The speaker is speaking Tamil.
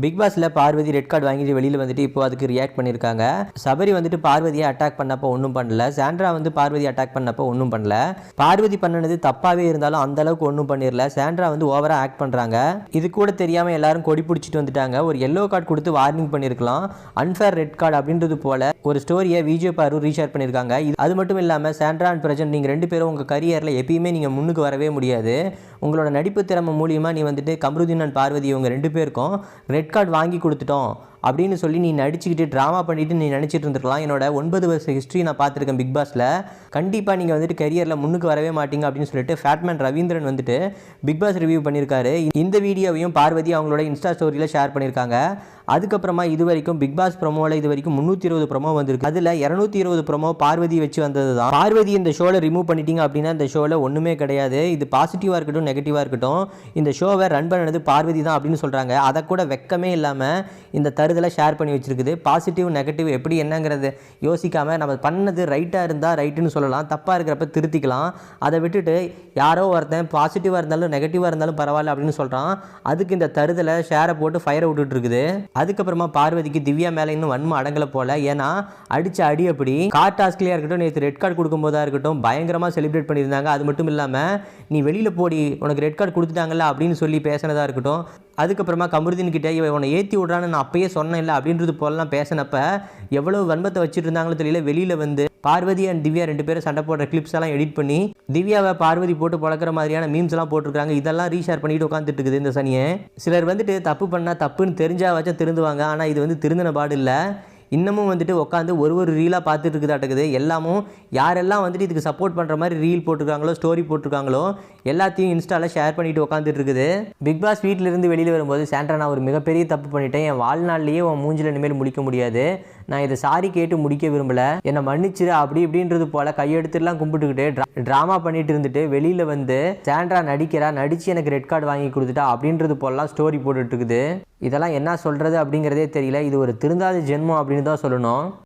பிக் பாஸ்ல பார்வதி ரெட் கார்டு வாங்கிட்டு வெளியில் வந்துட்டு இப்போ அதுக்கு ரியாக்ட் பண்ணியிருக்காங்க. சபரி வந்துட்டு பார்வதியை அட்டாக் பண்ணப்போ ஒன்றும் பண்ணல. சாண்ட்ரா வந்து பார்வதி அட்டாக் பண்ணப்போ ஒன்றும் பண்ணல. பார்வதி பண்ணது தப்பாகவே இருந்தாலும் அந்த அளவுக்கு ஒன்றும் பண்ணிடல. சாண்ட்ரா வந்து ஓவராக ஆக்ட் பண்ணுறாங்க. இது கூட தெரியாமல் எல்லாரும் கொடி பிடிச்சிட்டு வந்துட்டாங்க. ஒரு எல்லோ கார்டு கொடுத்து வார்னிங் பண்ணியிருக்கலாம். அன்ஃபேர் ரெட் கார்டு அப்படின்றது போல ஒரு ஸ்டோரியை விஜய் பாரு ரீஷேர் பண்ணியிருக்காங்க. அது மட்டும் இல்லாமல் சாண்ட்ரா அண்ட் பிரஜன் நீங்கள் 2 பேரும் உங்கள் கரியரில் எப்பயுமே நீங்கள் முன்னுக்கு வரவே முடியாது. உங்களோட நடிப்பு திறமை மூலியமாக நீ வந்துட்டு கமருதீன் அண்ட் பார்வதி இவங்க 2 பேருக்கும் ரெட் கார்டு வாங்கி கொடுத்துட்டோம் அப்படின்னு சொல்லி நீ நடிச்சுக்கிட்டு ட்ராமா பண்ணிட்டு நீ நினச்சிட்டு இருந்திருக்கலாம். என்னோட 9 வருஷ ஹிஸ்ட்ரி நான் பார்த்துருக்கேன் பிக் பாஸில். கண்டிப்பாக நீங்கள் வந்துட்டு கரியரில் முன்னுக்கு வரவே மாட்டீங்க அப்படின்னு சொல்லிட்டு ஃபேட்மேன் ரவீந்திரன் வந்துட்டு பிக் பாஸ் ரிவ்யூ பண்ணியிருக்காரு. இந்த வீடியோவையும் பார்வதி அவங்களோட இன்ஸ்டா ஸ்டோரியில் ஷேர் பண்ணியிருக்காங்க. அதுக்கப்புறமா இது வரைக்கும் பிக் பாஸ் ப்ரோமோவில் இது வரைக்கும் 320 ப்ரோமோ வந்திருக்கு. அதில் 220 ப்ரோமோ பார்வதி வச்சு வந்தது தான். பார்வதி இந்த ஷோவில் ரிமூவ் பண்ணிட்டீங்க அப்படின்னா இந்த ஷோவில் ஒன்றுமே கிடையாது. இது பாசிட்டிவாக இருக்கட்டும் நெகட்டிவாக இருக்கட்டும் இந்த ஷோவை ரன் பண்ணது பார்வதி தான் அப்படின்னு சொல்கிறாங்க. அதை கூட வெக்கமே இல்லாமல் இந்த தருதலை ஷேர் பண்ணி வச்சிருக்குது. பாசிட்டிவ் நெகட்டிவ் எப்படி என்னங்கிறத யோசிக்காமல் நம்ம பண்ணது ரைட்டாக இருந்தால் ரைட்டுன்னு சொல்லலாம், தப்பாக இருக்கிறப்ப திருத்திக்கலாம். அதை விட்டுட்டு யாரோ ஒருத்தன் பாசிட்டிவாக இருந்தாலும் நெகட்டிவாக இருந்தாலும் பரவாயில்ல அப்படின்னு சொல்கிறான். அதுக்கு இந்த தருதலை ஷேரை போட்டு ஃபயரை விட்டுட்டு இருக்குது. அதுக்கப்புறமா பார்வதிக்கு திவ்யா மேலே இன்னும் வன்மம் அடங்கலை போல. ஏன்னா அடிச்ச அடி அப்படி கார் டாஸ்க்லேயே இருக்கட்டும், நேற்று ரெட் கார்டு கொடுக்கும்போதா இருக்கட்டும் பயங்கரமாக செலிப்ரேட் பண்ணியிருந்தாங்க. அது மட்டும் இல்லாமல் நீ வெளியில் போடி உனக்கு ரெட் கார்டு கொடுத்துட்டாங்கல்ல அப்படின்னு சொல்லி பேசினதாக இருக்கட்டும். அதுக்கப்புறமா கமருதீன் கிட்டே உன்னை ஏற்றி விட்றான்னு நான் அப்பயே சொன்னேன் இல்லை அப்படின்றது போலலாம் பேசினப்ப எவ்வளோ வன்மத்தை வச்சுட்டு இருந்தாங்களோ தெரியல. வெளியில் வந்து பார்வதி அண்ட் திவ்யா 2 பேரும் சண்டை போடுற கிளிப்ஸ் எல்லாம் எடிட் பண்ணி திவ்யாவை பார்வதி போட்டு பழக்கிற மாதிரியான மீம்ஸ் எல்லாம் போட்டிருக்காங்க. இதெல்லாம் ரீஷேர் பண்ணிட்டு உட்காந்துட்டு இருக்குது இந்த சனியை. சிலர் வந்துட்டு தப்பு பண்ணால் தப்புன்னு தெரிஞ்சா வச்சா திருந்துவாங்க. ஆனால் இது வந்து திருந்தின பாடு இல்லை. இன்னமும் வந்துட்டு உட்காந்து ஒரு ரீலாக பார்த்துட்டு இருக்குதாட்டுக்குது. எல்லாமும் யாரெல்லாம் வந்துட்டு இதுக்கு சப்போர்ட் பண்ணுற மாதிரி ரீல் போட்டிருக்காங்களோ ஸ்டோரி போட்டிருக்காங்களோ எல்லாத்தையும் இன்ஸ்டாவில் ஷேர் பண்ணிட்டு உட்காந்துட்டு இருக்குது. பிக் பாஸ் வீட்டிலேருந்து வெளியில் வரும்போது சாண்ட்ரா நான் ஒரு மிகப்பெரிய தப்பு பண்ணிட்டேன், என் வாழ்நாள்லேயே உன் மூஞ்சில் இனிமேல் முடிக்க முடியாது, நான் இதை சாரி கேட்டு முடிக்க விரும்பலை, என்னை மன்னிச்சிரு அப்படி இப்படின்றது போல் கையெடுத்துலாம் கும்பிட்டுக்கிட்டு ட்ராமா பண்ணிட்டு இருந்துட்டு வெளியில் வந்து சாண்ட்ரா நடித்து எனக்கு ரெட் கார்டு வாங்கி கொடுத்துட்டா அப்படின்றது போலலாம் ஸ்டோரி போட்டுட்டு இருக்குது. இதெல்லாம் என்ன சொல்கிறது அப்படிங்கிறதே தெரியல. இது ஒரு திருந்தாத ஜென்மம் அப்படின்னு தான் சொல்லணும்.